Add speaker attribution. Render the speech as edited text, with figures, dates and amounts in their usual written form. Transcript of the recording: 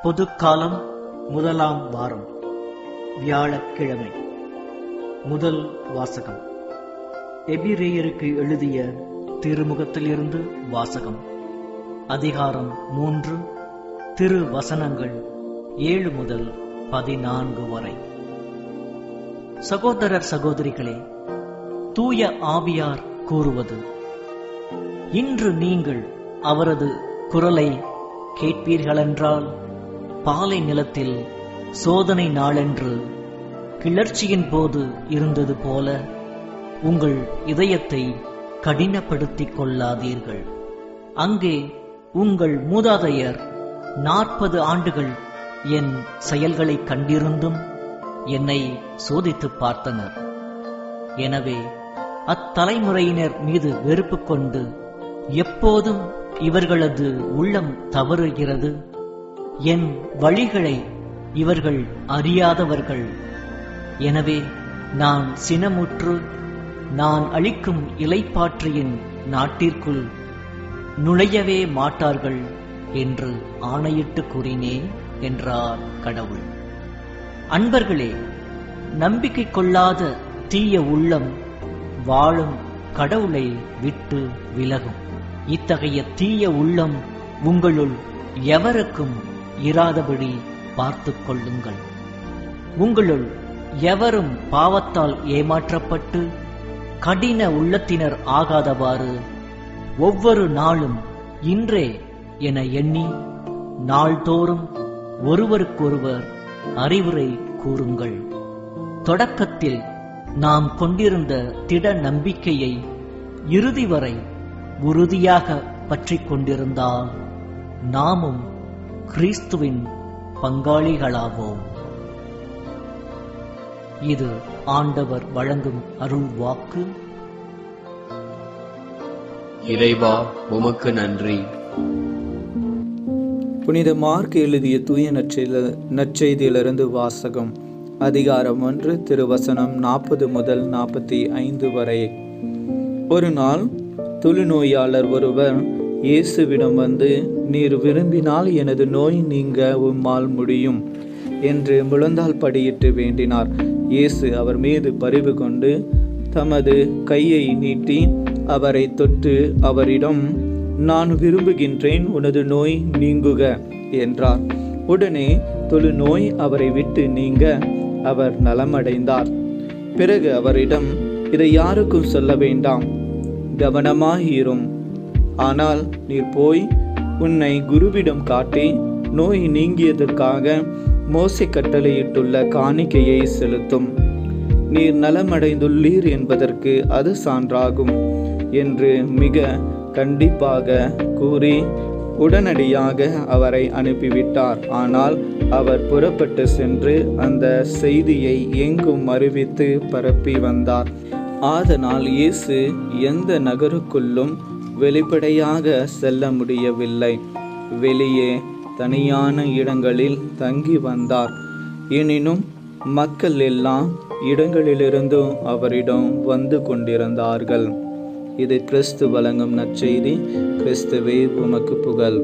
Speaker 1: பொதுக்காலம் முதலாம் வாரம் வியாழக்கிழமை. முதல் வாசகம். எபிரேயருக்கு எழுதிய திருமுகத்திலிருந்து வாசகம். அதிகாரம் 3, திருவசனங்கள் 7 முதல் 14 வரை. சகோதரர் சகோதரிகளே, தூய ஆவியார் கூறுவது: இன்று நீங்கள் அவரது குரலை கேட்பீர்களென்றால், பாலை நிலத்தில் சோதனை நாளென்று கிளர்ச்சியின் போது இருந்தது போல உங்கள் இதயத்தை கடினப்படுத்திக் கொள்ளாதீர்கள். அங்கே உங்கள் மூதாதையர் 40 ஆண்டுகள் என் செயல்களை கண்டிருந்தும் என்னை சோதித்துப் பார்த்தனர். எனவே அத்தலைமுறையினர் மீது வெறுப்பு கொண்டு எப்போதும் இவர்களது உள்ளம் தவறுகிறது. என் வழிகளை இவர்கள் அறியாதவர்கள். எனவே நான் சினமுற்று, நான் அளிக்கும் இலைப்பாற்றியின் நாட்டிற்குள் நுழையவே மாட்டார்கள் என்று ஆணையிட்டு கூறினேன் என்றார் கடவுள். அன்பர்களே, நம்பிக்கை கொள்ளாத தீய உள்ளம் வாழும் கடவுளை விட்டு விலகும். இத்தகைய தீய உள்ளம் உங்களுள் எவருக்கும் இராதபடி பார்த்து கொள்ளுங்கள். உங்களுள் எவரும் பாவத்தால் ஏமாற்றப்பட்டு கடின உள்ளத்தினர் ஆகாதவாறு ஒவ்வொரு நாளும் இன்றே என எண்ணி நாள்தோறும் ஒருவருக்கொருவர் அறிவுரை கூறுங்கள். தொடக்கத்தில் நாம் கொண்டிருந்த திட நம்பிக்கையை இறுதி வரை உறுதியாக பற்றிக் கொண்டிருந்தால் நாமும் கிறிஸ்துவின் பங்காளிகளாவோம். இது ஆண்டவர் வழங்கும் அருள் வாக்கு.
Speaker 2: இறைவா, உமக்கு நன்றி.
Speaker 3: புனித மார்க் எழுதிய தூய நற்செய்தியிலிருந்து வாசகம். அதிகாரம் 1, திருவசனம் 40 முதல் 45 வரை. ஒரு நாள் தொழுநோயாளர் ஒருவர் இயேசுவிடம் வந்து, நீர் விரும்பினால் எனது நோய் நீங்க உம்மால் முடியும் என்று முழந்தாள் படியிட்டு வேண்டினார். இயேசு அவர் மீது பரிவு கொண்டு தமது கையை நீட்டி அவரை தொட்டு அவரிடம், நான் விரும்புகின்றேன், உனது நோய் நீங்குக என்றார். உடனே தொழுநோய் அவரை விட்டு நீங்க அவர் நலமடைந்தார். பிறகு அவரிடம், இதை யாருக்கும் சொல்ல வேண்டாம், கவனமாயிரும். ஆனால் நீர் போய் உன்னை குருவிடம் காட்டி நோய் நீங்கியதற்காக மோசே கட்டளையிட்டுள்ள காணிக்கையை செலுத்தும். நீர் நலமடைந்துள்ளீர் என்பதற்கு அது சான்றாகும் என்று மிக கண்டிப்பாக கூறி உடனடியாக அவரை அனுப்பிவிட்டார். ஆனால் அவர் புறப்பட்டு சென்று அந்த செய்தியை எங்கும் அறிவித்து பரப்பி வந்தார். ஆதலால் இயேசு எந்த நகருக்குள்ளும் வெளிப்படையாக செல்ல முடியவில்லை. வெளியே தனியான இடங்களில் தங்கி வந்தார். எனினும் மக்கள் எல்லாம் இடங்களிலிருந்தும் அவரிடம் வந்து கொண்டிருந்தார்கள். இது கிறிஸ்து வழங்கும் நற்செய்தி. கிறிஸ்துவே உமக்கு புகழ்.